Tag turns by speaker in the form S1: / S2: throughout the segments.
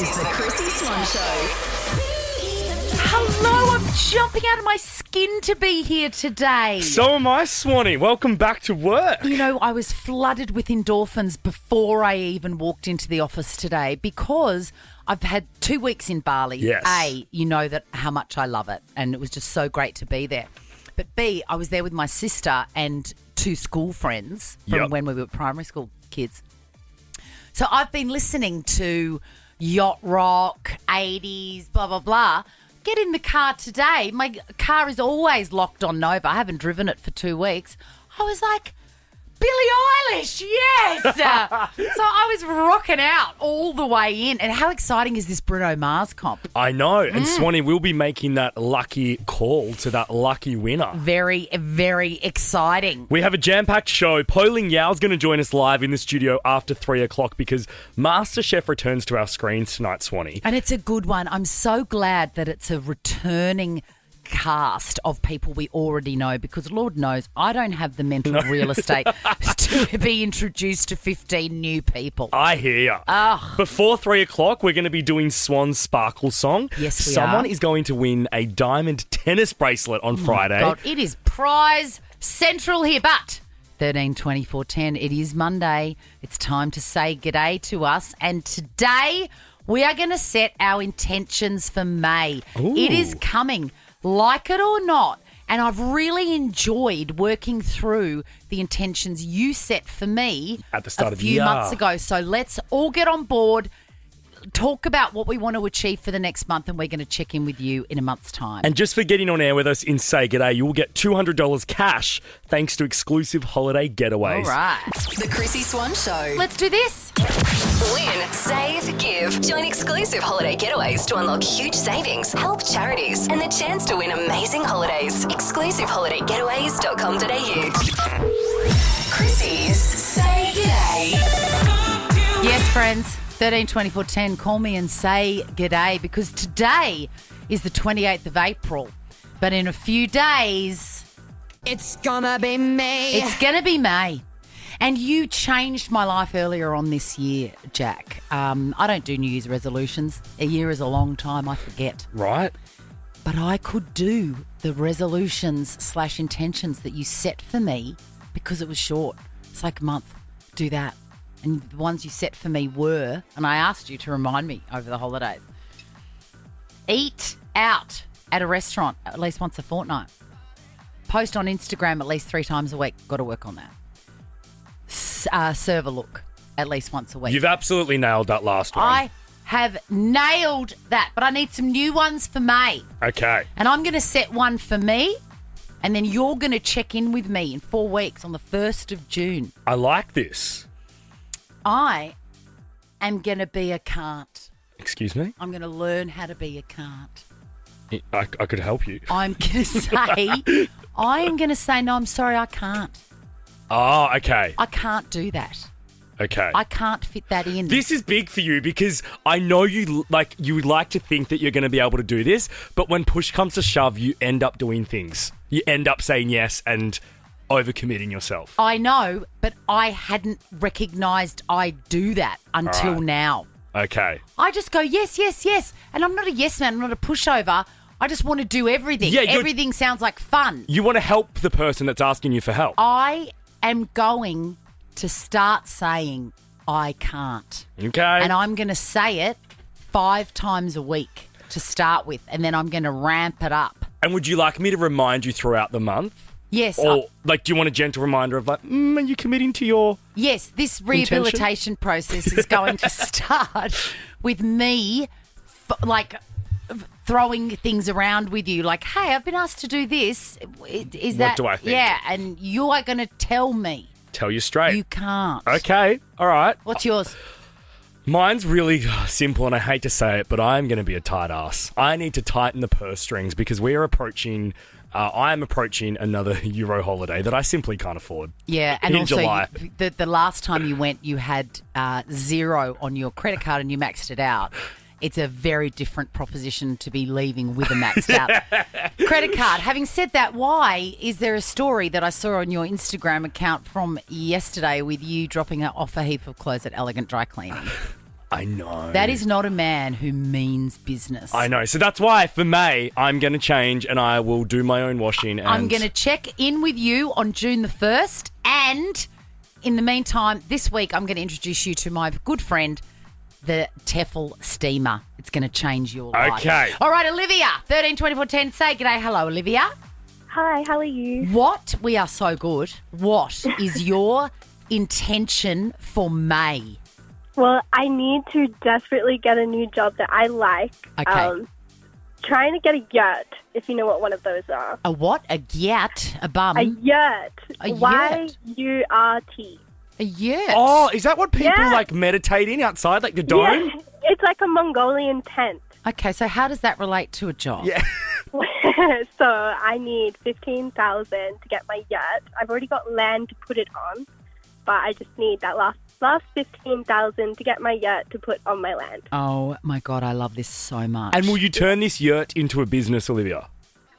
S1: is the Chrissy Swan Show.
S2: Hello, I'm jumping out of my skin to be here today.
S3: So am I, Swanee. Welcome back to work.
S2: You know, I was flooded with endorphins before I even walked into the office today because I've had 2 weeks in Bali.
S3: Yes.
S2: A, you know that how much I love it, and it was just so great to be there. But B, I was there with my sister and 2 school friends from when we were primary school kids. So I've been listening to yacht rock, 80s, blah, blah, blah. Get in the car today. My car is always locked on Nova. I haven't driven it for 2 weeks. I was like, Billie Eilish, yes! So I was rocking out all the way in. And how exciting is this Bruno Mars comp?
S3: I know. And Swanee will be making that lucky call to that lucky winner.
S2: Very, very exciting.
S3: We have a jam-packed show. Poh Ling Yeow is going to join us live in the studio after 3 o'clock because MasterChef returns to our screens tonight, Swanee.
S2: And it's a good one. I'm so glad that it's a returning cast of people we already know because Lord knows I don't have the mental real estate to be introduced to 15 new people.
S3: I hear you. Before 3 o'clock, we're going to be doing Swan's Sparkle song.
S2: Yes, we
S3: Someone
S2: are.
S3: is going to win a diamond tennis bracelet on Friday.
S2: God, it is prize central here, but 13, 24, 10, it is Monday. It's time to say g'day to us. And today we are going to set our intentions for May.
S3: Ooh.
S2: It is coming. Like it or not, and I've really enjoyed working through the intentions you set for me
S3: At the start
S2: a
S3: of the
S2: few
S3: year.
S2: months ago. So let's all get on board, talk about what we want to achieve for the next month, and we're going to check in with you in a month's time.
S3: And just for getting on air with us in Say G'day, you will get $200 cash thanks to exclusive holiday getaways.
S2: All right.
S1: The Chrissy Swan Show.
S2: Let's do this.
S1: Win, save, give. Join exclusive holiday getaways to unlock huge savings, help charities, and the chance to win amazing holidays. Exclusiveholidaygetaways.com.au. Chrissy's Say G'day.
S2: Yes, friends. 13, 24, 10. Call me and say g'day because today is the 28th of April. But in a few days,
S4: It's gonna be me.
S2: it's going to be May. And you changed my life earlier on this year, Jack. I don't do New Year's resolutions. A year is a long time. I forget.
S3: Right?
S2: But I could do the resolutions/intentions that you set for me because it was short. It's like a month. Do that. And the ones you set for me were, and I asked you to remind me over the holidays, eat out at a restaurant at least once a fortnight. Post on Instagram at least 3 times a week. Got to work on that. Serve a look at least once a week.
S3: You've absolutely nailed that last one.
S2: I have nailed that, but I need some new ones for May.
S3: Okay.
S2: And I'm going to set one for me, and then you're going to check in with me in 4 weeks on the 1st of June.
S3: I like this.
S2: I am going to be a can't.
S3: Excuse me?
S2: I'm going to learn how to be a can't.
S3: I could help you.
S2: I'm going to say, no, I'm sorry, I can't.
S3: Oh, okay.
S2: I can't do that.
S3: Okay.
S2: I can't fit that in.
S3: This is big for you because I know you would like to think that you're going to be able to do this, but when push comes to shove, you end up doing things. You end up saying yes and overcommitting yourself.
S2: I know, but I hadn't recognised I do that until now.
S3: Okay.
S2: I just go, yes, yes, yes. And I'm not a yes man. I'm not a pushover. I just want to do everything.
S3: Yeah,
S2: everything sounds like fun.
S3: You want to help the person that's asking you for help.
S2: I am going to start saying I can't.
S3: Okay.
S2: And I'm going to say it 5 times a week to start with. And then I'm going to ramp it up.
S3: And would you like me to remind you throughout the month?
S2: Yes.
S3: Or, do you want a gentle reminder of are you committing to your...
S2: Yes, this rehabilitation process is going to start with me, throwing things around with you. Like, hey, I've been asked to do this. Is that...
S3: What do I think?
S2: Yeah, and you are going to tell me.
S3: Tell you straight.
S2: You can't.
S3: Okay, all right.
S2: What's yours?
S3: Mine's really simple, and I hate to say it, but I'm going to be a tight ass. I need to tighten the purse strings because we are approaching... I am approaching another Euro holiday that I simply can't afford.
S2: Yeah, and
S3: in
S2: also
S3: July.
S2: The last time you went, you had 0 on your credit card and you maxed it out. It's a very different proposition to be leaving with a maxed out credit card. Having said that, why is there a story that I saw on your Instagram account from yesterday with you dropping off a heap of clothes at Elegant Dry Cleaning?
S3: I know.
S2: That is not a man who means business.
S3: I know. So that's why for May, I'm going to change and I will do my own washing. And
S2: I'm going to check in with you on June the 1st. And in the meantime, this week, I'm going to introduce you to my good friend, the Tefl steamer. It's going to change your life.
S3: Okay.
S2: All right, Olivia, 13 24 10. Say g'day. Hello, Olivia.
S5: Hi, how are you?
S2: We are so good. What is your intention for May?
S5: Well, I need to desperately get a new job that I like.
S2: Okay.
S5: Trying to get a yurt, if you know what one of those are.
S2: A what? A gyat? A bum?
S5: A yurt.
S2: A yurt.
S5: Y-U-R-T.
S2: A yurt.
S3: Oh, is that what people
S5: Yeah.
S3: like meditate in outside, like the dome?
S5: Yeah, it's like a Mongolian tent.
S2: Okay, so how does that relate to a job?
S3: Yeah.
S5: So I need $15,000 to get my yurt. I've already got land to put it on, but I just need that last $15,000 to get my yurt to put on my land.
S2: Oh, my God, I love this so much.
S3: And will you turn this yurt into a business, Olivia?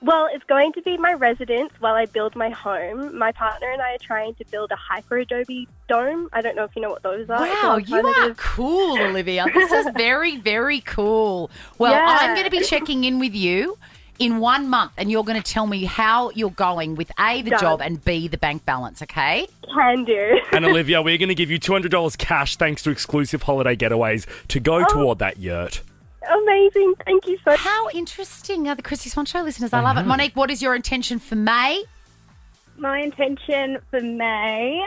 S5: Well, it's going to be my residence while I build my home. My partner and I are trying to build a hyper-adobe dome. I don't know if you know what those are.
S2: Wow,
S5: It's
S2: you
S5: an
S2: are
S5: alternative-
S2: cool, Olivia. This is very, very cool. Well,
S5: Yeah.
S2: I'm going to be checking in with you in 1 month, and you're going to tell me how you're going with A, the
S5: Done.
S2: job, and B, the bank balance, okay?
S5: Can do.
S3: And Olivia, we're going to give you $200 cash thanks to exclusive holiday getaways to go toward that yurt.
S5: Amazing. Thank you so much.
S2: How interesting are the Chrissy Swan Show listeners? I love it. Monique, what is your intention for May?
S6: My intention for May,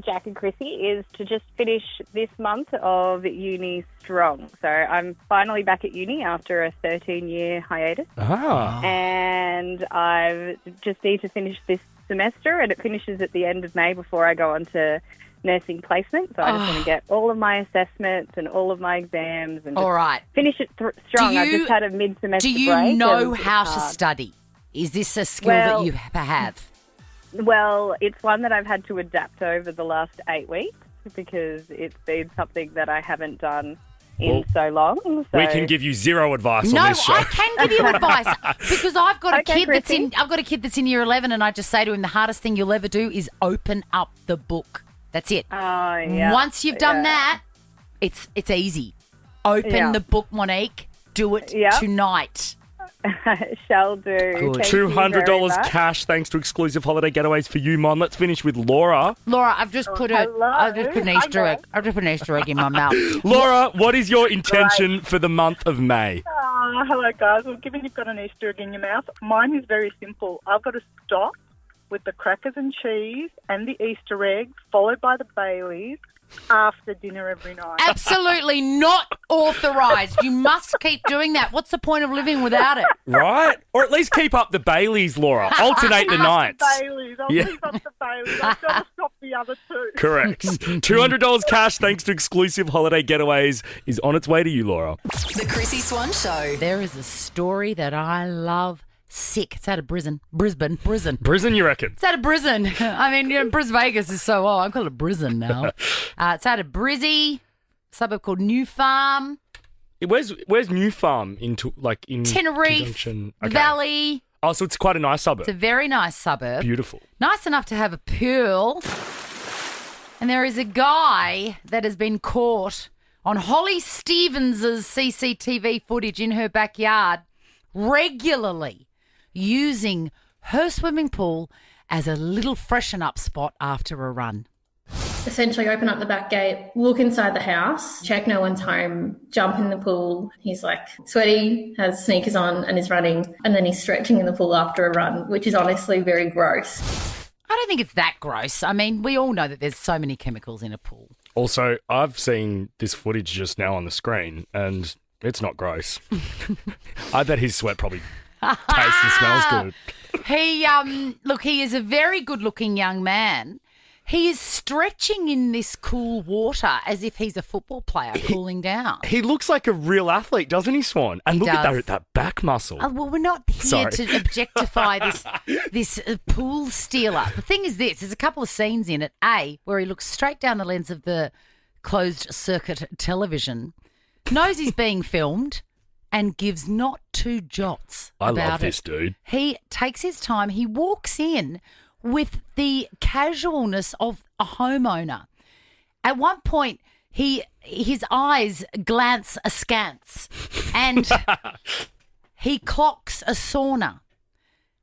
S6: Jack and Chrissy, is to just finish this month of uni strong. So I'm finally back at uni after a 13-year hiatus,
S3: Ah.
S6: and I just need to finish this semester, and it finishes at the end of May before I go on to nursing placement. So I just want to get all of my assessments and all of my exams and
S2: All
S6: just
S2: right.
S6: finish it strong.
S2: Do
S6: I've
S2: you-
S6: just had a mid-semester
S2: Do
S6: break.
S2: you know
S6: and
S2: how
S6: it's
S2: to
S6: hard.
S2: study? Is this a skill
S6: Well-
S2: that you have?
S6: Well, it's one that I've had to adapt over the last 8 weeks because it's been something that I haven't done in
S3: Well,
S6: so long. So.
S3: We can give you zero advice
S2: No,
S3: on this show.
S2: I can give you advice because I've got a
S6: Okay,
S2: kid that's
S6: Chrissy.
S2: in. I've got a kid that's in year 11, and I just say to him, the hardest thing you'll ever do is open up the book. That's it.
S6: Oh, yeah.
S2: Once you've done
S6: Yeah.
S2: that, it's easy. Open
S6: Yeah.
S2: the book, Monique. Do it
S6: Yeah.
S2: tonight.
S6: Shall do.
S2: Good.
S6: Thank you very
S3: $200
S6: much.
S3: cash thanks to exclusive holiday getaways for you, Mon. Let's finish with Laura.
S2: Laura, I've just put
S5: hello.
S2: I've just put an Easter
S5: Hi,
S2: egg. I've just put an Easter egg in my mouth.
S3: Laura, what is your intention for the month of May?
S7: Hello, guys. Well, given you've got an Easter egg in your mouth, mine is very simple. I've got to stop with the crackers and cheese and the Easter egg, followed by the Baileys, after dinner every night.
S2: Absolutely not authorised. You must keep doing that. What's the point of living without it?
S3: Right? Or at least keep up the Baileys, Laura. Alternate the nights.
S7: Baileys. I'll
S3: Yeah.
S7: keep up the Baileys. I've got to stop the other two.
S3: Correct. $200 cash thanks to exclusive holiday getaways is on its way to you, Laura.
S1: The Chrissy Swan Show.
S2: There is a story that I love sick. It's out of Brisbane. Brisbane.
S3: Prison, you reckon?
S2: It's out of Brisbane. I mean, you know, Bris Vegas is so old. I call it Brisbane now. It's out of Brizzy, suburb called New Farm,
S3: Where's New Farm in
S2: Tenerife,
S3: conjunction? Okay.
S2: Valley.
S3: Oh, so it's quite a nice suburb.
S2: It's a very nice suburb.
S3: Beautiful.
S2: Nice enough to have a pool. And there is a guy that has been caught on Holly Stevens' CCTV footage in her backyard regularly using her swimming pool as a little freshen up spot after a run.
S8: Essentially open up the back gate, look inside the house, check no one's home, jump in the pool. He's like sweaty, has sneakers on and is running, and then he's stretching in the pool after a run, which is honestly very gross.
S2: I don't think it's that gross. I mean, we all know that there's so many chemicals in a pool.
S3: Also, I've seen this footage just now on the screen, and it's not gross. I bet his sweat probably tastes and smells good.
S2: He is a very good-looking young man. He is stretching in this cool water as if he's a football player cooling down.
S3: He looks like a real athlete, doesn't he, Swan? And look at
S2: does.
S3: that back muscle.
S2: Oh, well, we're not here
S3: Sorry.
S2: to objectify this pool stealer. The thing is this, there's a couple of scenes in it. A, where he looks straight down the lens of the closed circuit television, knows he's being filmed, and gives not two jots
S3: I
S2: about
S3: love this
S2: it.
S3: dude.
S2: He takes his time. He walks in with the casualness of a homeowner. At one point, his eyes glance askance, and he clocks a sauna,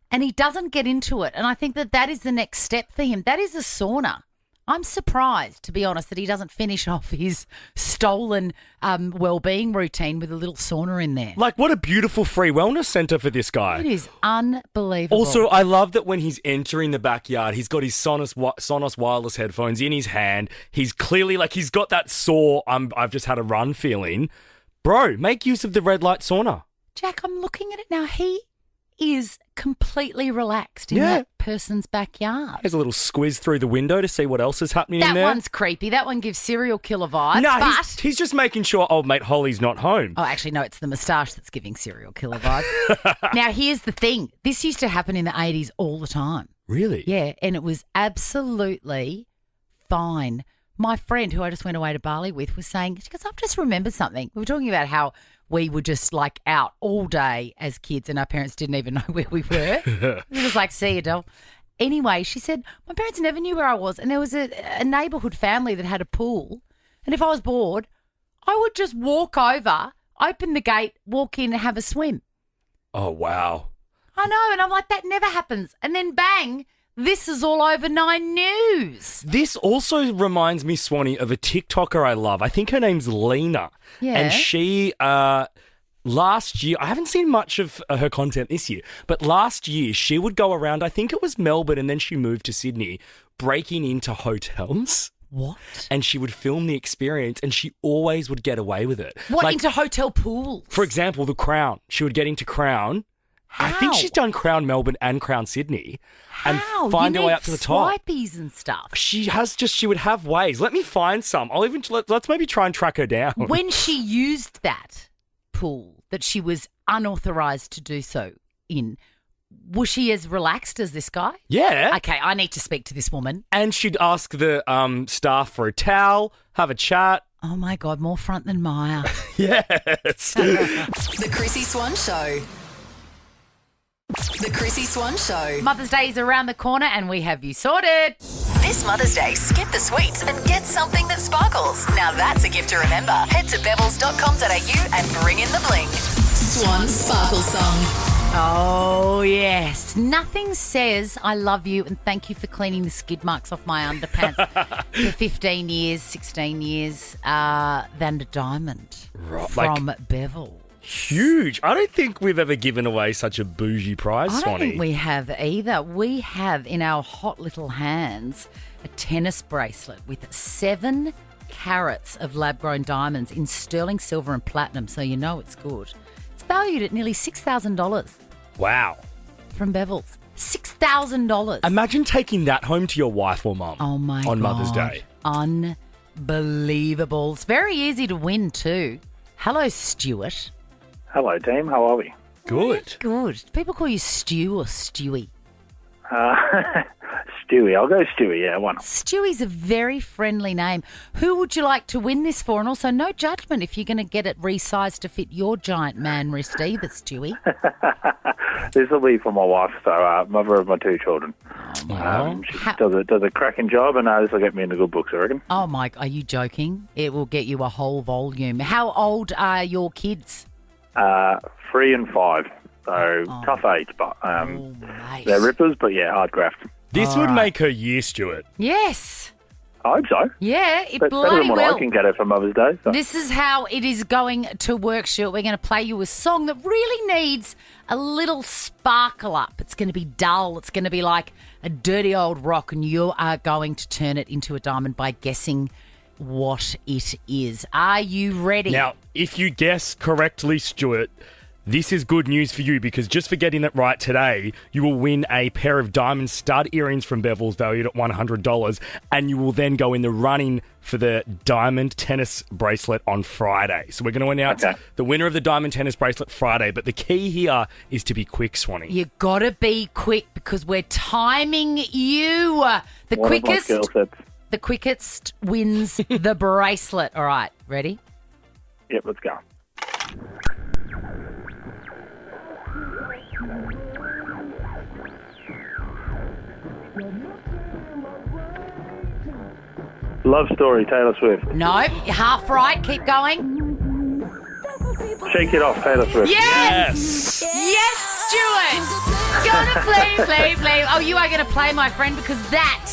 S2: and he doesn't get into it. And I think that is the next step for him. That is a sauna. I'm surprised, to be honest, that he doesn't finish off his stolen well-being routine with a little sauna in there.
S3: Like, what a beautiful free wellness centre for this guy.
S2: It is unbelievable.
S3: Also, I love that when he's entering the backyard, he's got his Sonos wireless headphones in his hand. He's clearly, like, he's got that sore, I've just had a run feeling. Bro, make use of the red light sauna.
S2: Jack, I'm looking at it now. He is completely relaxed in that person's backyard.
S3: There's a little squiz through the window to see what else is happening in there.
S2: That one's creepy. That one gives serial killer vibes.
S3: No,
S2: but
S3: he's just making sure old mate Holly's not home.
S2: Oh, actually, no, it's the moustache that's giving serial killer vibes. Now, here's the thing. This used to happen in the 80s all the time.
S3: Really?
S2: Yeah, and it was absolutely fine. My friend, who I just went away to Bali with, was saying, she goes, I've just remembered something. We were talking about how we were just like out all day as kids and our parents didn't even know where we were. It was like, see you, doll. Anyway, she said, my parents never knew where I was, and there was a neighbourhood family that had a pool, and if I was bored, I would just walk over, open the gate, walk in and have a swim.
S3: Oh, wow.
S2: I know, and I'm like, that never happens. And then bang, this is all over 9 News.
S3: This also reminds me, Swanee, of a TikToker I love. I think her name's Lena.
S2: Yeah.
S3: And she, last year, I haven't seen much of her content this year, but last year she would go around, I think it was Melbourne, and then she moved to Sydney, breaking into hotels.
S2: What?
S3: And she would film the experience, and she always would get away with it.
S2: What,
S3: like,
S2: into hotel pools?
S3: For example, the Crown. She would get into Crown.
S2: How?
S3: I think she's done Crown Melbourne and Crown Sydney.
S2: How?
S3: And find her way up to the top.
S2: Swipies and stuff.
S3: She would have ways. Let me find some. Let's maybe try and track her down.
S2: When she used that pool that she was unauthorised to do so in, was she as relaxed as this guy?
S3: Yeah.
S2: Okay, I need to speak to this woman.
S3: And she'd ask the staff for a towel, have a chat.
S2: Oh my God, more front than Maya.
S3: Yes.
S1: The Chrissy Swan Show. The Chrissy Swan Show.
S2: Mother's Day is around the corner and we have you sorted.
S1: This Mother's Day, skip the sweets and get something that sparkles. Now that's a gift to remember. Head to bevels.com.au and bring in the bling. Swan Sparkle Song.
S2: Oh, yes. Nothing says I love you and thank you for cleaning the skid marks off my underpants for 15 years, 16 years than a diamond from Bevel.
S3: Huge. I don't think we've ever given away such a bougie prize,
S2: I
S3: Swanee.
S2: don't think we have either. We have in our hot little hands a tennis bracelet with 7 carats of lab-grown diamonds in sterling silver and platinum, so you know it's good. It's valued at nearly $6,000
S3: Wow.
S2: from Bevel's. $6,000.
S3: Imagine taking that home to your wife or mum
S2: Oh, my God.
S3: on Mother's Day.
S2: Unbelievable. It's very easy to win too. Hello, Stuart.
S9: Hello, team. How are we?
S3: Good.
S2: Good. People call you Stu or Stewie.
S9: Stewie. I'll go Stewie, yeah, why not?
S2: Stewie's a very friendly name. Who would you like to win this for? And also, no judgment if you're going to get it resized to fit your giant man wrist either, Stewie.
S9: This will be for my wife, so mother of my 2 children. She does a cracking job, and this will get me in the good books, I reckon.
S2: Oh, Mike, are you joking? It will get you a whole volume. How old are your kids?
S9: 3 and 5, so tough age, but
S2: mate.
S9: they're rippers, but yeah, hard graft.
S3: This would make her year, Stuart.
S2: Yes.
S9: I hope so.
S2: Yeah, it
S9: Better
S2: bloody
S9: than what
S2: will.
S9: I can get her for Mother's Day. So.
S2: This is how it is going to work, Stuart. We're going to play you a song that really needs a little sparkle up. It's going to be dull. It's going to be like a dirty old rock, and you are going to turn it into a diamond by guessing what it is. Are you ready?
S3: Now, if you guess correctly, Stuart, this is good news for you because just for getting it right today, you will win a pair of diamond stud earrings from Bevel's valued at $100, and you will then go in the running for the diamond tennis bracelet on Friday. So we're going to announce the winner of the diamond tennis bracelet Friday, but the key here is to be quick, Swanee.
S2: You got to be quick because we're timing you. The quickest wins the bracelet. All right, ready?
S9: Yep, let's go. Love Story, Taylor Swift.
S2: No, half right. Keep going.
S9: Shake It Off, Taylor Swift.
S2: Yes! Yes, Stuart! Gonna play. Oh, you are going to play, my friend, because that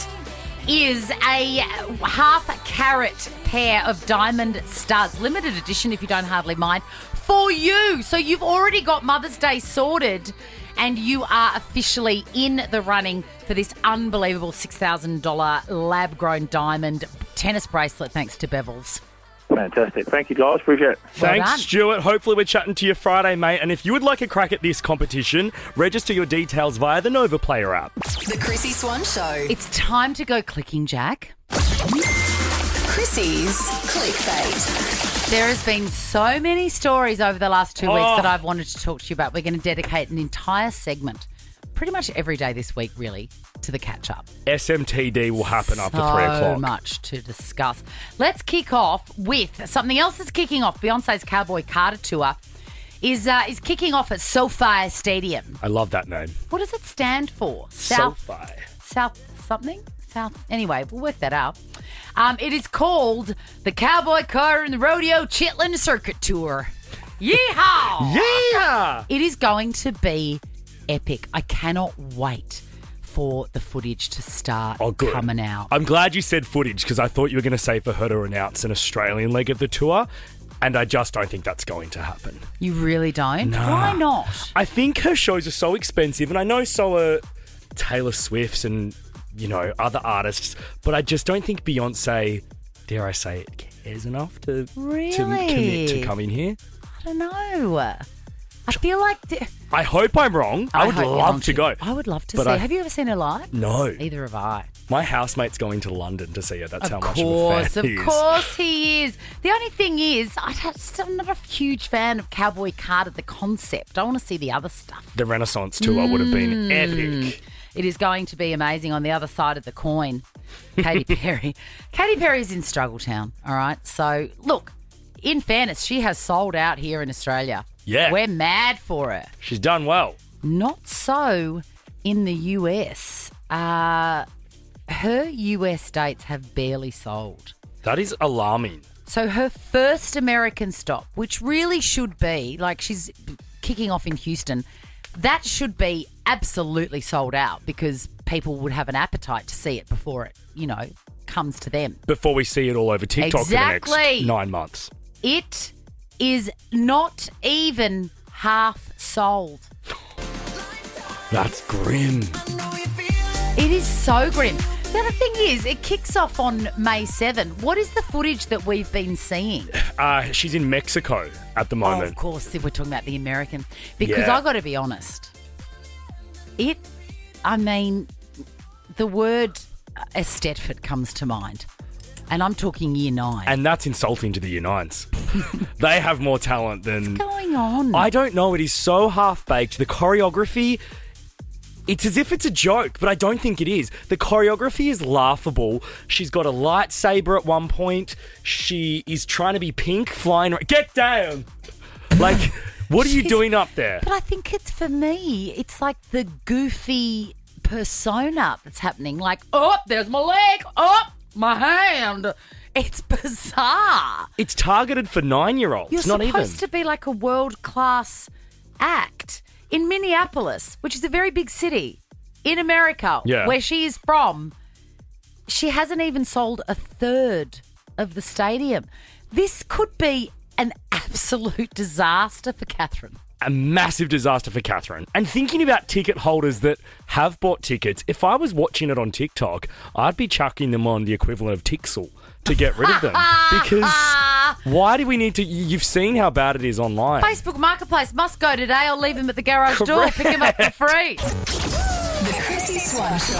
S2: is a half-carat pair of diamond studs. Limited edition, if you don't hardly mind, for you. So you've already got Mother's Day sorted and you are officially in the running for this unbelievable $6,000 lab-grown diamond tennis bracelet thanks to Bevel's.
S9: Fantastic. Thank you, guys. Appreciate it.
S3: Thanks, Stuart. Hopefully we're chatting to you Friday, mate. And if you would like a crack at this competition, register your details via the Nova Player app.
S1: The Chrissy Swan Show.
S2: It's time to go clicking, Jack.
S1: Chrissy's Clickbait.
S2: There has been so many stories over the last 2 weeks that I've wanted to talk to you about. We're going to dedicate an entire segment, pretty much every day this week, really, to the catch-up.
S3: SMTD will happen after 3 o'clock.
S2: So much to discuss. Let's kick off with something else that's kicking off. Beyonce's Cowboy Carter tour is kicking off at SoFi Stadium.
S3: I love that name.
S2: What does it stand for?
S3: SoFi.
S2: South something? South. Anyway, we'll work that out. It is called the Cowboy Carter and the Rodeo Chitlin Circuit Tour. Yeehaw!
S3: Yeah!
S2: It is going to be epic. I cannot wait for the footage to start coming out.
S3: I'm glad you said footage because I thought you were going to say for her to announce an Australian leg of the tour, and I just don't think that's going to happen.
S2: You really don't?
S3: Nah.
S2: Why not?
S3: I think her shows are so expensive, and I know so are Taylor Swift's and, other artists, but I just don't think Beyonce, dare I say it, cares enough to commit to coming here.
S2: I don't know. I feel like...
S3: I hope I'm wrong. I would love to go.
S2: I would love to see. Have you ever seen her live?
S3: No.
S2: Either have I.
S3: My housemate's going to London to see her. That's how much of a fan he is.
S2: Of course he is. The only thing is, I'm not a huge fan of Cowboy Carter, the concept. I want to see the other stuff.
S3: The Renaissance tour would have been epic.
S2: It is going to be amazing. On the other side of the coin, Katy Perry. Katy Perry's in Struggle Town, all right? So, look, in fairness, she has sold out here in Australia.
S3: Yeah.
S2: We're mad for her.
S3: She's done well.
S2: Not so in the US. Her US dates have barely sold.
S3: That is alarming.
S2: So her first American stop, which really should be, like she's kicking off in Houston, that should be absolutely sold out because people would have an appetite to see it before it, comes to them.
S3: Before we see it all over TikTok for the next 9 months.
S2: It is not even half sold.
S3: That's grim.
S2: It is so grim. The other thing is, it kicks off on May 7. What is the footage that we've been seeing?
S3: She's in Mexico at the moment.
S2: Oh, of course, if we're talking about the American. Because I got to be honest, the word Estetford comes to mind. And I'm talking year 9.
S3: And that's insulting to the year 9s. They have more talent than...
S2: What's going on?
S3: I don't know. It is so half-baked. The choreography... It's as if it's a joke, but I don't think it is. The choreography is laughable. She's got a lightsaber at one point. She is trying to be Pink, flying... Get down! Like, what are you doing up there?
S2: But I think it's, for me, it's like the goofy persona that's happening. Like, there's my leg. My hand. It's bizarre.
S3: It's targeted for 9-year-olds.
S2: You're
S3: not
S2: supposed to be like a world-class act. In Minneapolis, which is a very big city in America, where she is from, she hasn't even sold a third of the stadium. This could be an absolute disaster for Catherine.
S3: A massive disaster for Catherine. And thinking about ticket holders that have bought tickets, if I was watching it on TikTok, I'd be chucking them on the equivalent of Tixel to get rid of them. Because why do we need to... You've seen how bad it is online.
S2: Facebook Marketplace must go today. I'll leave him at the garage door. Pick him up for free.
S1: The Chrissy Swan Show.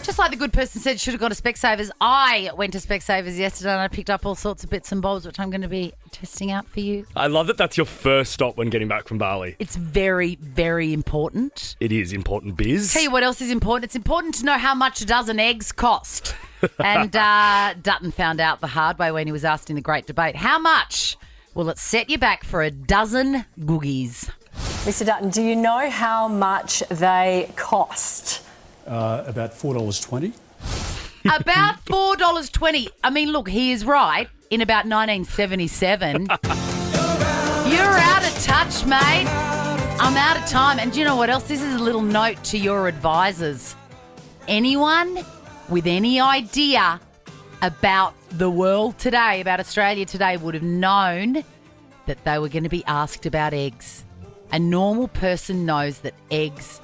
S2: Just like the good person said, should have gone to Specsavers. I went to Specsavers yesterday and I picked up all sorts of bits and bobs, which I'm going to be testing out for you.
S3: I love that that's your first stop when getting back from Bali.
S2: It's very, very important.
S3: It is important biz.
S2: Tell you what else is important. It's important to know how much a dozen eggs cost. And Dutton found out the hard way when he was asked in the Great Debate. How much will it set you back for a dozen googies?
S10: Mr. Dutton, do you know how much they cost?
S11: About $4.20.
S2: About $4.20. I mean, look, he is right. In about 1977. You're out of touch, mate. I'm out of time. And do you know what else? This is a little note to your advisors. Anyone with any idea about the world today, about Australia today, would have known that they were going to be asked about eggs. A normal person knows that eggs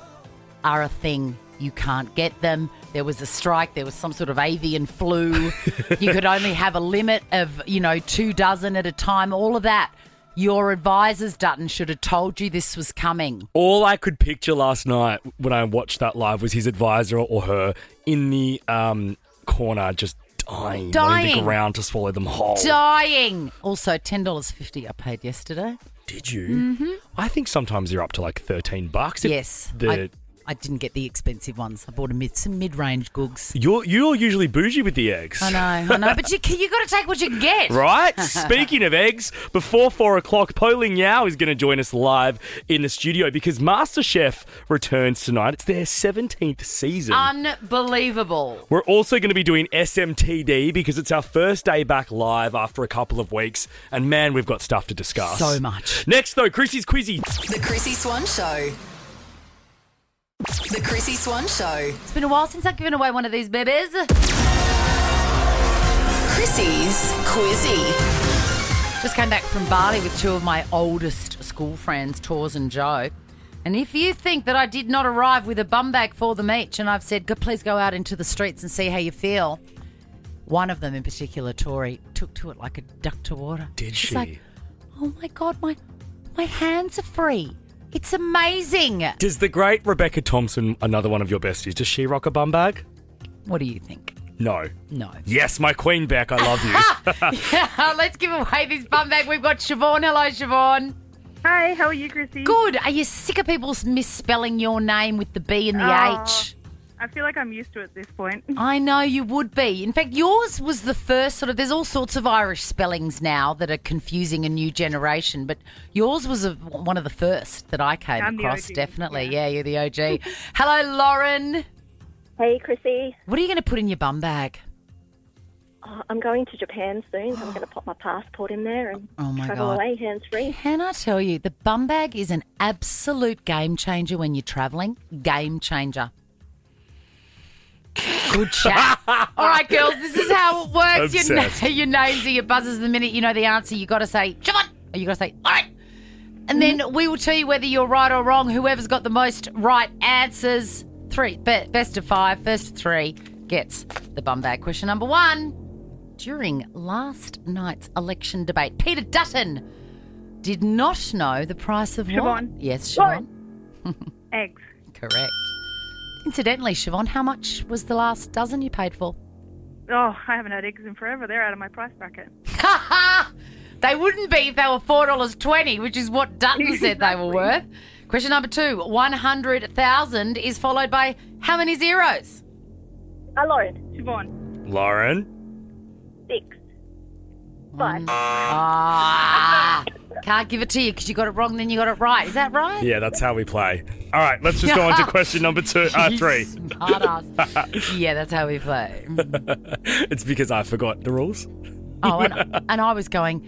S2: are a thing. You can't get them. There was a strike. There was some sort of avian flu. You could only have a limit of, 2 dozen at a time. All of that. Your advisors, Dutton, should have told you this was coming.
S3: All I could picture last night when I watched that live was his advisor or her in the corner just dying on the ground to swallow them whole.
S2: Dying. Also, $10.50 I paid yesterday.
S3: Did you?
S2: Mm-hmm.
S3: I think sometimes you're up to like $13.
S2: Yes. I didn't get the expensive ones. I bought some mid-range goods.
S3: You're usually bougie with the eggs.
S2: I know. But you got to take what you can get.
S3: Right? Speaking of eggs, before 4 o'clock, Poh Ling Yeow is going to join us live in the studio because MasterChef returns tonight. It's their 17th season.
S2: Unbelievable.
S3: We're also going to be doing SMTD because it's our first day back live after a couple of weeks. And man, we've got stuff to discuss.
S2: So much.
S3: Next, though, Chrissy's Quizzy.
S1: The Chrissy Swan Show. The Chrissy Swan Show.
S2: It's been a while since I've given away one of these babies.
S1: Chrissy's Quizzy.
S2: Just came back from Bali with two of my oldest school friends, Tors and Joe. And if you think that I did not arrive with a bum bag for them each, and I've said, please go out into the streets and see how you feel, one of them in particular, Tori, took to it like a duck to water.
S3: Did she?
S2: She's like, oh my God, my hands are free. It's amazing.
S3: Does the great Rebecca Thompson, another one of your besties, does she rock a bum bag?
S2: What do you think?
S3: No.
S2: No.
S3: Yes, my Queen Beck, I love you.
S2: Yeah, let's give away this bum bag. We've got Siobhan. Hello, Siobhan.
S6: Hi, how are you, Chrissy?
S2: Good. Are you sick of people misspelling your name with the B and the H?
S6: I feel like I'm used to it at this point.
S2: I know you would be. In fact, yours was the first there's all sorts of Irish spellings now that are confusing a new generation, but yours was one of the first that I came across, definitely. Yeah, you're the OG. Hello, Lauren.
S11: Hey, Chrissy.
S2: What are you going to put in your bum bag?
S11: I'm going to Japan soon. I'm going to pop my passport in there and travel away hands-free.
S2: Can I tell you, the bum bag is an absolute game changer when you're travelling. Game changer. Good chat. All right, girls, this is how it works. Your names are your buzzers. The minute you know the answer, you got to say, Siobhan, or you got to say, all right. And then we will tell you whether you're right or wrong. Whoever's got the most right answers, best of 5, first of 3, gets the bum bag. Question number 1. During last night's election debate, Peter Dutton did not know the price of
S6: Siobhan.
S2: what? Yes, Siobhan.
S6: Eggs.
S2: Correct. Incidentally, Siobhan, how much was the last dozen you paid for?
S6: Oh, I haven't had eggs in forever. They're out of my price bracket.
S2: They wouldn't be if they were $4.20, which is what Dutton said they were worth. Question number 2. 100,000 is followed by how many zeros?
S11: Lauren.
S6: Siobhan.
S3: Lauren.
S11: 6. 5.
S2: Can't give it to you because you got it wrong, then you got it right. Is that right?
S3: Yeah, that's how we play. All right, let's just go on to question number 3.
S2: Smart ass. Yeah, that's how we play.
S3: It's because I forgot the rules.
S2: Oh, and I was going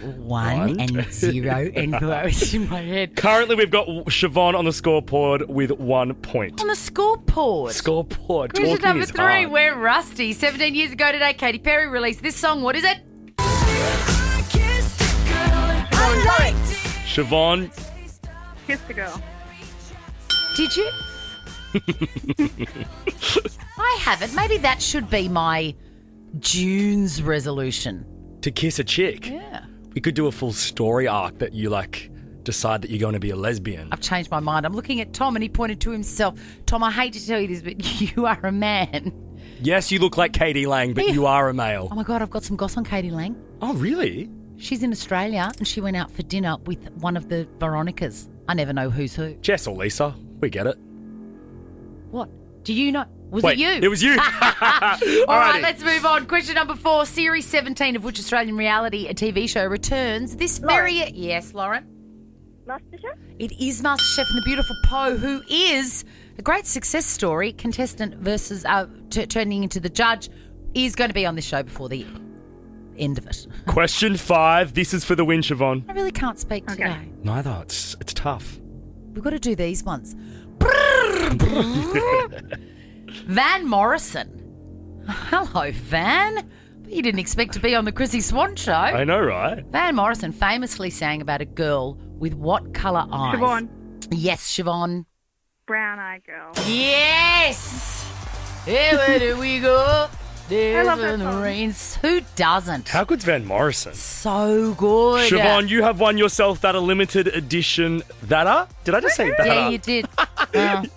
S2: 1 and 0 and 4 in my head.
S3: Currently, we've got Siobhan on the scoreboard with 1 point.
S2: On the scoreboard?
S3: Scoreboard.
S2: Question
S3: Talking
S2: number
S3: is
S2: 3,
S3: hard.
S2: we're rusty. 17 years ago today, Katy Perry released this song. What is it?
S3: Siobhan.
S6: Kissed a girl.
S2: Did you? I haven't. Maybe that should be my June's resolution.
S3: To kiss a chick?
S2: Yeah.
S3: We could do a full story arc that you decide that you're going to be a lesbian.
S2: I've changed my mind. I'm looking at Tom and he pointed to himself. Tom, I hate to tell you this, but you are a man.
S3: Yes, you look like Katie Lang, but you are a male.
S2: Oh my God, I've got some goss on Katie Lang.
S3: Oh, really?
S2: She's in Australia and she went out for dinner with one of the Veronicas. I never know who's who.
S3: Jess or Lisa. We get it.
S2: What? Do you know? Was
S3: Wait,
S2: it you?
S3: It was you.
S2: All right, let's move on. Question number 4. Series 17 of which Australian reality TV show returns this very... Yes, Lauren?
S11: MasterChef?
S2: It is MasterChef and the beautiful Poh, who is a great success story, contestant versus turning into the judge, is going to be on this show before the end of it.
S3: Question 5. This is for the win, Siobhan.
S2: I really can't speak today.
S3: Neither. It's tough.
S2: We've got to do these ones. Van Morrison. Hello, Van. You didn't expect to be on the Chrissy Swan show.
S3: I know, right?
S2: Van Morrison famously sang about a girl with what colour eyes?
S6: Siobhan.
S2: Yes, Siobhan.
S6: Brown-eyed girl.
S2: Yes! Where do we go?
S6: I love that
S2: the
S6: song.
S2: rains. Who doesn't?
S3: How good's Van Morrison?
S2: So good.
S3: Siobhan, you have won yourself that a limited edition Did I just say that?
S2: Yeah, you did.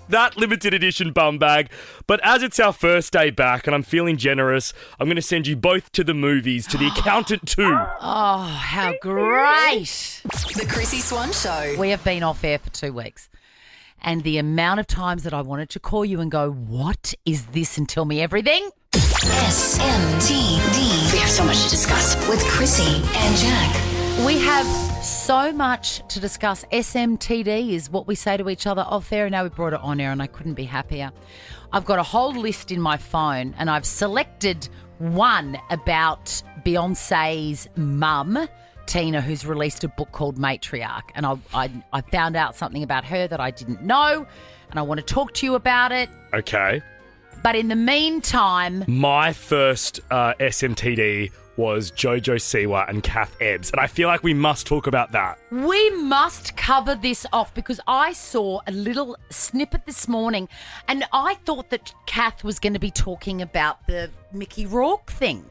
S3: That limited edition bum bag. But as it's our first day back and I'm feeling generous, I'm going to send you both to the movies, to The Accountant 2.
S2: Oh, how great.
S1: The Chrissy Swan Show.
S2: We have been off air for 2 weeks. And the amount of times that I wanted to call you and go, what is this, and tell me everything?
S1: SMTD. We have so much to discuss with Chrissy and Jack.
S2: We have so much to discuss. SMTD is what we say to each other off air. Now we brought it on air and I couldn't be happier. I've got a whole list in my phone and I've selected one about Beyonce's mum, Tina, who's released a book called Matriarch. And I found out something about her that I didn't know and I want to talk to you about it.
S3: Okay.
S2: But in the meantime...
S3: My first SMTD was JoJo Siwa and Kath Ebbs. And I feel like we must talk about that.
S2: We must cover this off because I saw a little snippet this morning and I thought that Kath was going to be talking about the Mickey Rourke thing.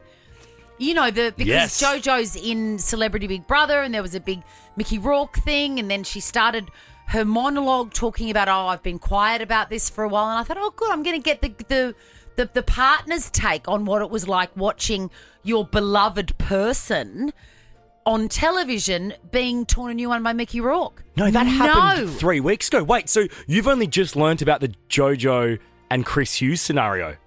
S2: You know, because
S3: Yes.
S2: JoJo's in Celebrity Big Brother and there was a big Mickey Rourke thing and then she started her monologue talking about, I've been quiet about this for a while. And I thought, good, I'm going to get the partner's take on what it was like watching your beloved person on television being torn a new one by Mickey Rourke.
S3: No, that happened 3 weeks ago. Wait, so you've only just learnt about the JoJo and Chris Hughes scenario?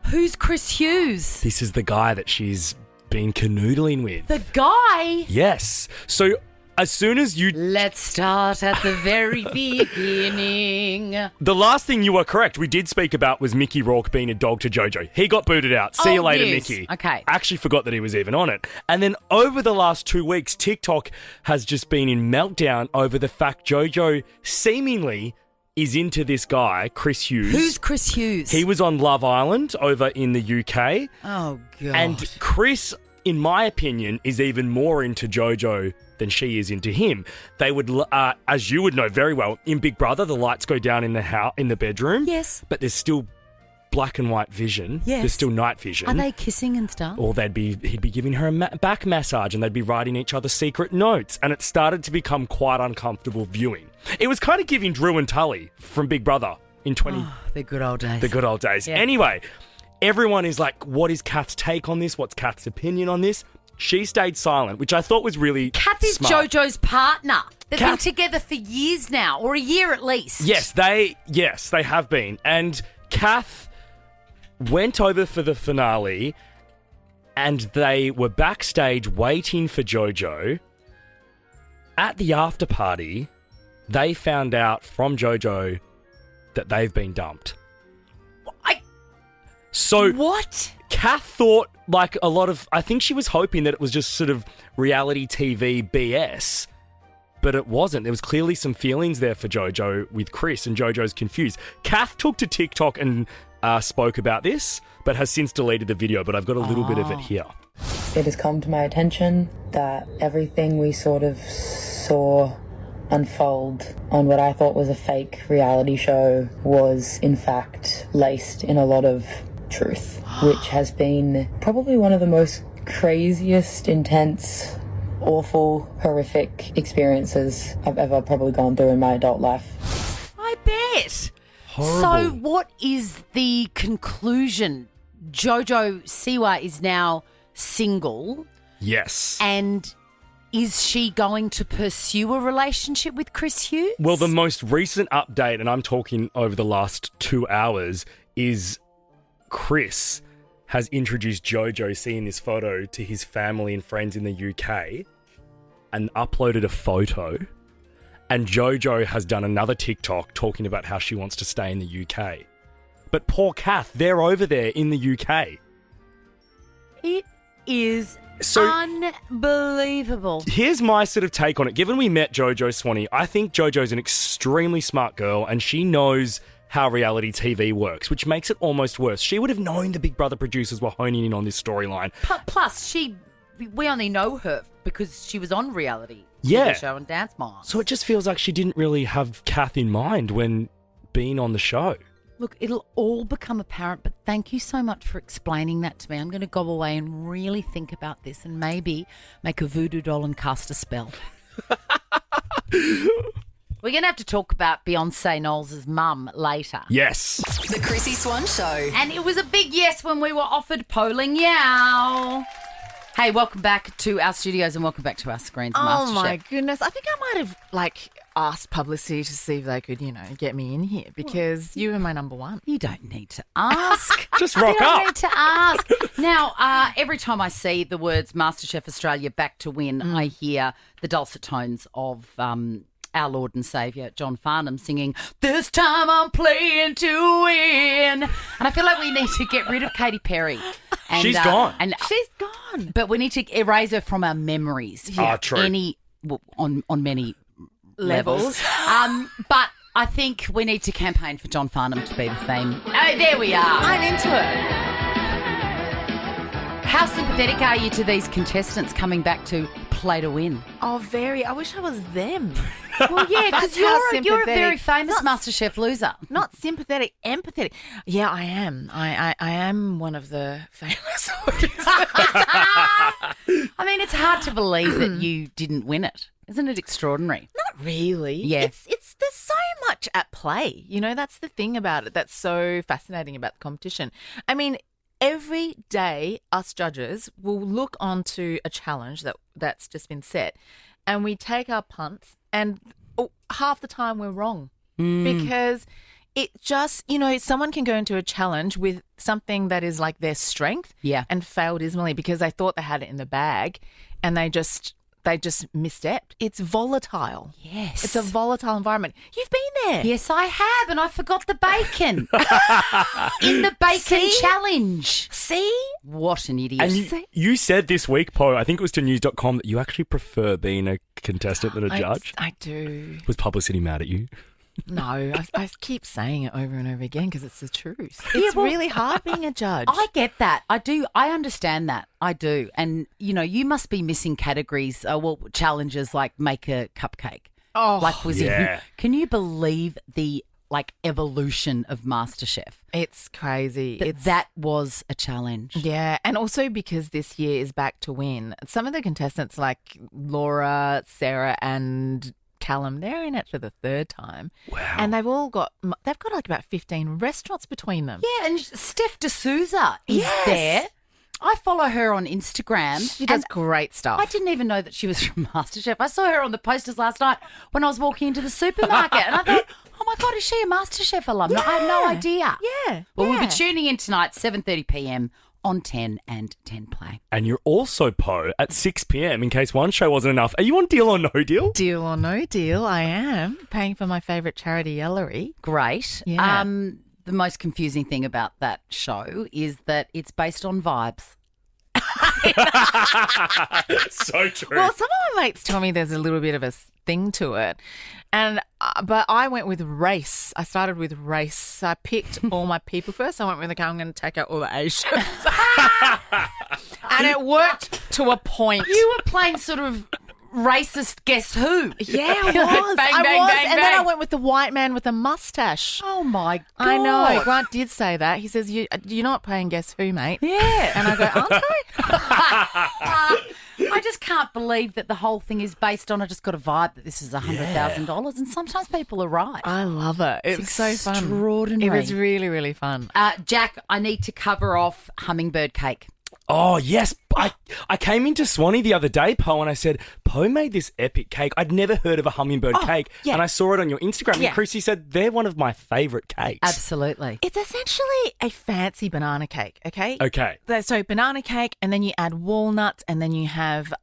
S2: Who's Chris Hughes?
S3: This is the guy that she's been canoodling with.
S2: The guy?
S3: Yes. So as soon as you...
S2: Let's start at the very beginning.
S3: The last thing you were correct, we did speak about was Mickey Rourke being a dog to JoJo. He got booted out. See you later,
S2: yes.
S3: Mickey.
S2: Okay.
S3: Actually forgot that he was even on it. And then over the last 2 weeks, TikTok has just been in meltdown over the fact JoJo seemingly is into this guy, Chris Hughes.
S2: Who's Chris Hughes?
S3: He was on Love Island over in the UK.
S2: Oh, God.
S3: And Chris, in my opinion, is even more into JoJo than she is into him. They would, as you would know very well, in Big Brother, the lights go down in the house, in the bedroom.
S2: Yes.
S3: But there's still black and white vision.
S2: Yes.
S3: There's still night vision.
S2: Are they kissing and stuff?
S3: Or he'd be giving her a back massage and they'd be writing each other secret notes. And it started to become quite uncomfortable viewing. It was kind of giving Drew and Tully from Big Brother in
S2: the good old days.
S3: The good old days.
S2: Yeah.
S3: Anyway, everyone is like, what is Kath's take on this? What's Kath's opinion on this? She stayed silent, which I thought was really
S2: Kath is
S3: smart.
S2: JoJo's partner. They've
S3: Kath-
S2: been together for years now, or a year at least.
S3: Yes, they have been. And Kath went over for the finale and they were backstage waiting for JoJo. At the after party, they found out from JoJo that they've been dumped. So
S2: what?
S3: Kath thought, like a lot of, I think she was hoping that it was just sort of reality TV BS, but it wasn't. There was clearly some feelings there for JoJo with Chris, and JoJo's confused. Kath took to TikTok and spoke about this, but has since deleted the video, but I've got a little bit of it here.
S12: It has come to my attention that everything we sort of saw unfold on what I thought was a fake reality show was in fact laced in a lot of truth, which has been probably one of the most craziest, intense, awful, horrific experiences I've ever probably gone through in my adult life.
S2: I bet.
S3: Horrible.
S2: So what is the conclusion? JoJo Siwa is now single.
S3: Yes.
S2: And is she going to pursue a relationship with Chris Hughes?
S3: Well, the most recent update, and I'm talking over the last 2 hours, is Chris has introduced JoJo seeing this photo to his family and friends in the UK and uploaded a photo And JoJo has done another TikTok talking about how she wants to stay in the UK. But poor Kath, they're over there in the UK.
S2: It is unbelievable.
S3: Here's my sort of take on it. Given we met JoJo Swanee, I think JoJo's an extremely smart girl and she knows how reality TV works, which makes it almost worse. She would have known the Big Brother producers were honing in on this storyline.
S2: Plus, we only know her because she was on reality
S3: TV
S2: show and Dance Moms.
S3: So it just feels like she didn't really have Kath in mind when being on the show.
S2: Look, it'll all become apparent, but thank you so much for explaining that to me. I'm going to go away and really think about this and maybe make a voodoo doll and cast a spell. We're going to have to talk about Beyonce Knowles' mum later.
S3: Yes.
S1: The Chrissy Swan Show.
S2: And it was a big yes when we were offered Poh Ling Yeow. Hey, welcome back to our studios and welcome back to our screens, MasterChef.
S13: Oh, my goodness. I think I might have, asked publicity to see if they could, get me in here because you were my number one.
S2: You don't need to ask.
S3: Just rock
S2: you don't
S3: up.
S2: need to ask. Now, every time I see the words MasterChef Australia back to win, I hear the dulcet tones of our Lord and Saviour, John Farnham, singing, "This time I'm playing to win." And I feel like we need to get rid of Katy Perry. And,
S3: She's gone.
S13: She's gone.
S2: But we need to erase her from our memories.
S3: Yeah. True.
S2: On many levels.
S13: Levels.
S2: But I think we need to campaign for John Farnham to be the theme. Oh, there we are.
S13: I'm into it.
S2: How sympathetic are you to these contestants coming back to play to win?
S13: Oh, very. I wish I was them.
S2: Well, yeah, because
S13: That's how
S2: you're a very
S13: sympathetic.
S2: famous MasterChef loser.
S13: Not sympathetic, empathetic. Yeah, I am. I am one of the famous.
S2: I mean, it's hard to believe that you didn't win it. Isn't it extraordinary?
S13: Not really.
S2: Yeah.
S13: It's there's so much at play. That's the thing about it that's so fascinating about the competition. I mean, every day us judges will look onto a challenge that's just been set and we take our punts and half the time we're wrong because it just, someone can go into a challenge with something that is like their strength and fail dismally because they thought they had it in the bag and they just misstepped. It's volatile.
S2: Yes.
S13: It's a volatile environment. You've been there.
S2: Yes, I have, and I forgot the bacon. In the bacon challenge.
S13: See?
S2: What an idiot.
S3: And you said this week, Poh, I think it was to news.com, that you actually prefer being a contestant than a judge.
S13: I do.
S3: Was publicity mad at you?
S13: No, I keep saying it over and over again because it's the truth. It's really hard being a judge.
S2: I get that. I do. I understand that. I do. And, you must be missing categories, challenges like make a cupcake.
S13: Oh,
S2: Can you believe the, evolution of MasterChef?
S13: It's crazy.
S2: That was a challenge.
S13: Yeah, and also because this year is back to win. Some of the contestants like Laura, Sarah and Callum, they're in it for the third time.
S3: Wow.
S13: And they've got about 15 restaurants between them.
S2: Yeah, and Steph D'Souza is there. I follow her on Instagram.
S13: She does great stuff.
S2: I didn't even know that she was from MasterChef. I saw her on the posters last night when I was walking into the supermarket and I thought, oh my God, is she a MasterChef alumna? I had no idea.
S13: Yeah.
S2: Well, we'll be tuning in tonight, 7:30 p.m. on 10 and 10 Play.
S3: And you're also, Poh, at 6 p.m. in case one show wasn't enough. Are you on Deal or No Deal?
S13: Deal or No Deal, I am. Paying for my favourite charity, Ellery.
S2: Great.
S13: Yeah.
S2: The most confusing thing about that show is that it's based on vibes.
S3: So true.
S13: Well, some of my mates tell me there's a little bit of a thing to it. But I went with race. I started with race. I picked all my people first. I went with, I'm going to take out all the Asians. And it worked to a point.
S2: You were playing sort of racist Guess Who.
S13: Yeah, I was.
S2: Bang,
S13: I
S2: bang,
S13: was.
S2: bang,
S13: and then I
S2: bang.
S13: went with the white man with a mustache.
S2: Oh, my God.
S13: I know. Grant did say that. He says, you're not playing Guess Who, mate.
S2: Yeah.
S13: And I go, aren't I?
S2: I just can't believe that the whole thing is based on, I just got a vibe that this is $100,000 and sometimes people are right.
S13: I love it. It was so fun.
S2: Extraordinary.
S13: It was really, really fun.
S2: Jack, I need to cover off hummingbird cake.
S3: Oh, yes. I came into Swanee the other day, Poh, and I said, Poh made this epic cake. I'd never heard of a hummingbird cake.
S2: Yeah.
S3: And I saw it on your Instagram.
S2: Yeah.
S3: And Chrissy said, they're one of my favourite cakes.
S2: Absolutely.
S13: It's essentially a fancy banana cake, okay?
S3: Okay.
S13: So banana cake, and then you add walnuts, and then you have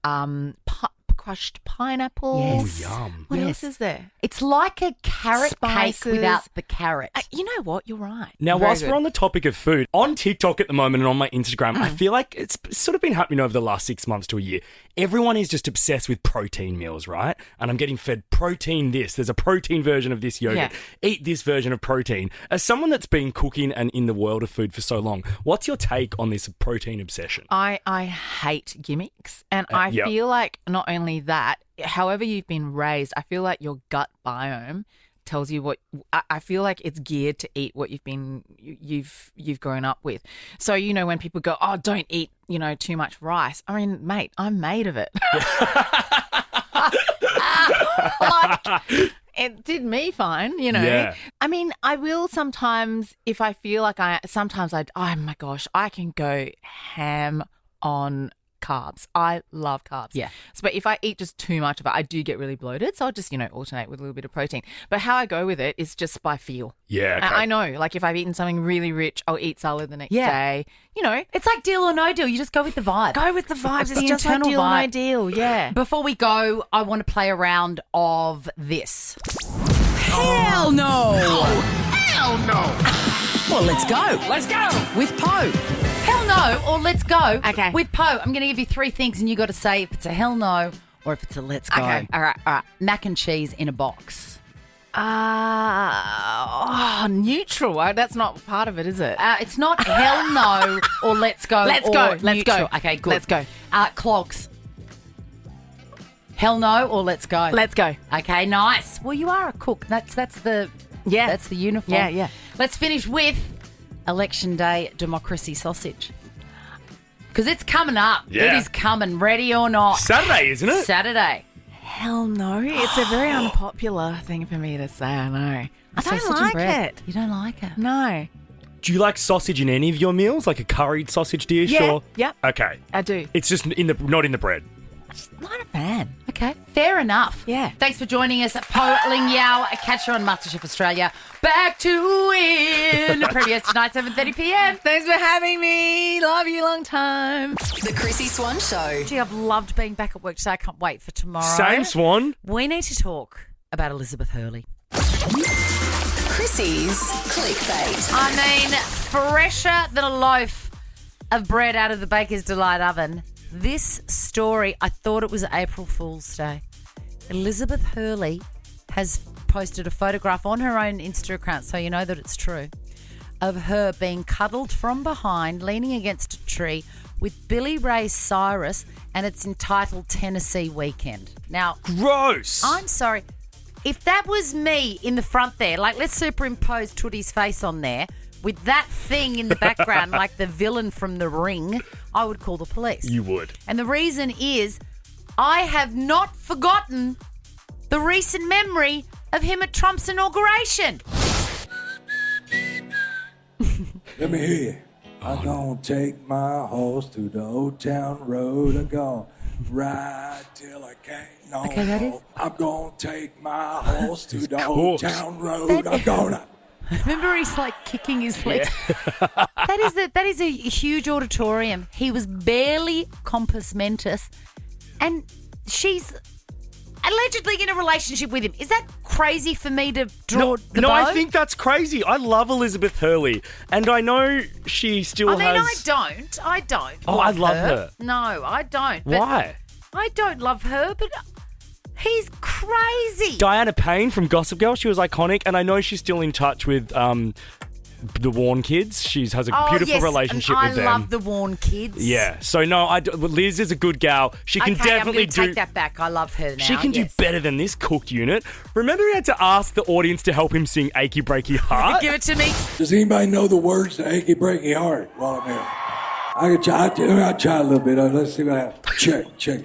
S13: crushed pineapple.
S2: Yes.
S3: Oh, yum.
S13: What
S2: Yes.
S13: else is there?
S2: It's like a carrot
S13: Spices.
S2: cake without the carrot.
S13: You know what? You're right.
S3: Now,
S13: Very
S3: whilst
S13: good.
S3: we're on the topic of food, on TikTok at the moment and on my Instagram, I feel like it's sort of been happening over the last 6 months to a year. Everyone is just obsessed with protein meals, right? And I'm getting fed protein this. There's a protein version of this yogurt.
S13: Yeah.
S3: Eat this version of protein. As someone that's been cooking and in the world of food for so long, what's your take on this protein obsession?
S13: I hate gimmicks, and I
S3: yep.
S13: feel like not only that, however you've been raised, I feel like your gut biome tells you what. I feel like it's geared to eat what you've grown up with. So when people go, oh, don't eat too much rice. I mean, mate, I'm made of it. It did me fine,
S3: Yeah.
S13: I mean, I will sometimes, if I feel like oh my gosh, I can go ham on carbs. I love carbs.
S2: Yeah.
S13: But if I eat just too much of it, I do get really bloated. So I'll just, alternate with a little bit of protein. But how I go with it is just by feel.
S3: Yeah, okay.
S13: I know, like if I've eaten something really rich, I'll eat salad the next day.
S2: It's like deal or no deal. You just go with the vibe.
S13: Go with the vibes. It's
S2: the
S13: just like
S2: internal
S13: deal or no
S2: vibe.
S13: deal. Yeah.
S2: Before we go, I want to play a round of this. Hell no!
S14: Hell no!
S2: Well, let's go.
S14: Let's go!
S2: With Poh. Hell no or let's go.
S13: Okay.
S2: With Poh, I'm going to give you 3 things and you got to say if it's a hell no or if it's a let's go.
S13: Okay. All right.
S2: Mac and cheese in a box.
S13: Neutral. That's not part of it, is it?
S2: It's not hell no or let's go.
S13: Let's
S2: or
S13: go. Let's
S2: neutral.
S13: go.
S2: Okay, good.
S13: Let's go.
S2: Clogs. Hell no or let's go.
S13: Let's go.
S2: Okay, nice. Well, you are a cook. That's the uniform.
S13: Yeah.
S2: Let's finish with Election Day democracy sausage. Because it's coming up.
S3: Yeah.
S2: It is coming, ready or not.
S3: Saturday, isn't it?
S2: Saturday.
S13: Hell no. It's a very unpopular thing for me to say, I know. I don't
S2: Sausage and
S13: like
S2: bread.
S13: it.
S2: You don't like it?
S13: No.
S3: Do you like sausage in any of your meals, like a curried sausage dish?
S13: Yeah,
S3: or?
S13: yep.
S3: Okay.
S13: I do.
S3: It's just not in the bread.
S13: Not a fan.
S2: Okay, fair enough.
S13: Yeah.
S2: Thanks for joining us at Poh Ling Yeow. Catch her on MasterChef Australia. Back to win. Premieres tonight, 7:30 p.m.
S13: Thanks for having me. Love you long time.
S1: The Chrissy Swan Show.
S2: Gee, I've loved being back at work today. I can't wait for tomorrow.
S3: Same, Swan.
S2: We need to talk about Elizabeth Hurley.
S1: Chrissy's clickbait.
S2: I mean, fresher than a loaf of bread out of the Baker's Delight oven. This story, I thought it was April Fool's Day. Elizabeth Hurley has posted a photograph on her own Insta account, so you know that it's true, of her being cuddled from behind, leaning against a tree with Billy Ray Cyrus, and it's entitled Tennessee Weekend. Now,
S3: gross.
S2: I'm sorry. If that was me in the front there, like let's superimpose Tootie's face on there, with that thing in the background, like the villain from The Ring, I would call the police.
S3: You would.
S2: And the reason is I have not forgotten the recent memory of him at Trump's inauguration.
S15: Let me hear you. I'm gonna take my horse to the old town road. I'm gonna ride till I can't no
S2: Okay, that
S15: more.
S2: is-
S15: I'm gonna take my horse to the
S3: course.
S15: old town road. I'm gonna.
S2: Remember he's like kicking his legs. That is a huge auditorium. He was barely compos mentis, and she's allegedly in a relationship with him. Is that crazy for me to draw the bow?
S3: I think that's crazy. I love Elizabeth Hurley, and I know she still
S2: I mean,
S3: has...
S2: I don't.
S3: Oh, I love her.
S2: No, I don't. But
S3: Why?
S2: I don't love her, but he's crazy.
S3: Diana Payne from Gossip Girl, she was iconic, and I know she's still in touch with the Warren kids. She has a beautiful relationship with them.
S2: I love the Warren kids.
S3: Yeah, so no, Liz is a good gal. She can definitely
S2: I'm gonna take that back. I love her now.
S3: She can do better than this cooked unit. Remember, he had to ask the audience to help him sing "Achy Breaky Heart."
S2: Give it to me.
S15: Does anybody know the words to Achy Breaky Heart while I'm here? I can I'll try a little bit. Let's see what happens. Check.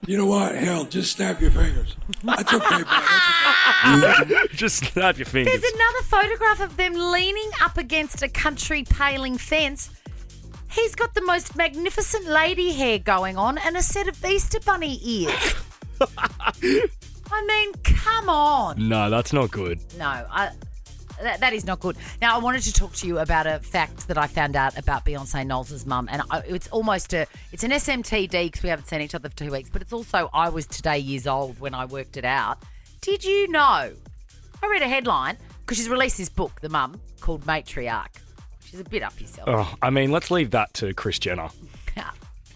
S15: You know what? Hell, just snap your fingers. That's okay, bro. That's okay.
S3: Just snap your fingers.
S2: There's another photograph of them leaning up against a country paling fence. He's got the most magnificent lady hair going on and a set of Easter bunny ears. I mean, come on.
S3: No, that's not good.
S2: No, that is not good. Now, I wanted to talk to you about a fact that I found out about Beyonce Knowles' mum, and it's an SMTD because we haven't seen each other for 2 weeks, but it's also I was today years old when I worked it out. Did you know? I read a headline because she's released this book, the mum, called Matriarch. She's a bit up yourself.
S3: Oh, I mean, let's leave that to Kris Jenner.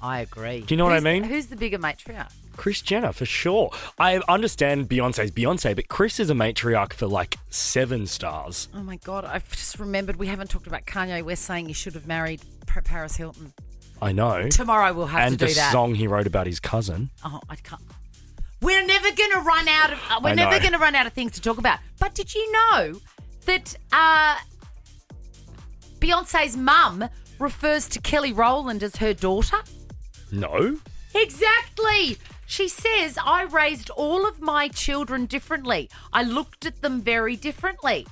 S2: I agree.
S3: Do you know what I mean?
S2: Who's the bigger matriarch?
S3: Kris Jenner, for sure. I understand Beyonce's Beyonce, but Kris is a matriarch for like 7 stars.
S2: Oh, my God. I've just remembered we haven't talked about Kanye West saying you should have married Paris Hilton.
S3: I know.
S2: Tomorrow we'll have to do that.
S3: And the song he wrote about his cousin.
S2: Oh, I can't. We're never going to run out of things to talk about. But did you know that Beyonce's mum refers to Kelly Rowland as her daughter?
S3: No.
S2: Exactly. She says, I raised all of my children differently. I looked at them very differently.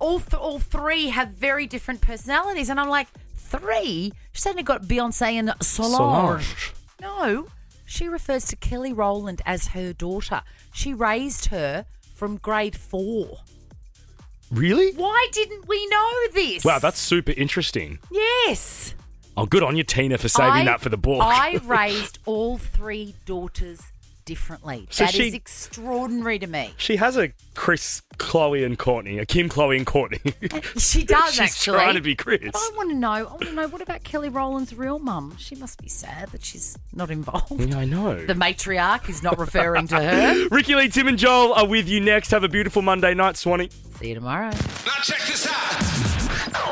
S2: All 3 have very different personalities. And I'm like, 3? She's only got Beyonce and Solange. No, she refers to Kelly Rowland as her daughter. She raised her from grade 4.
S3: Really?
S2: Why didn't we know this?
S3: Wow, that's super interesting.
S2: Yes.
S3: Oh, good on you, Tina, for saving that for the book.
S2: I raised all 3 daughters differently.
S3: So
S2: that is extraordinary to me.
S3: She has a Kris, Chloe and Courtney, a Kim, Chloe and Courtney.
S2: She does,
S3: She's
S2: actually.
S3: trying to be Kris.
S2: But I want to know, what about Kelly Rowland's real mum? She must be sad that she's not involved.
S3: Yeah, I know.
S2: The matriarch is not referring to her.
S3: Ricky Lee, Tim and Joel are with you next. Have a beautiful Monday night, Swanee.
S2: See you tomorrow.
S14: Now check this out.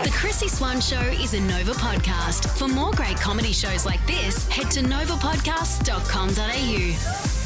S1: The Chrissy Swan Show is a Nova podcast. For more great comedy shows like this, head to novapodcast.com.au.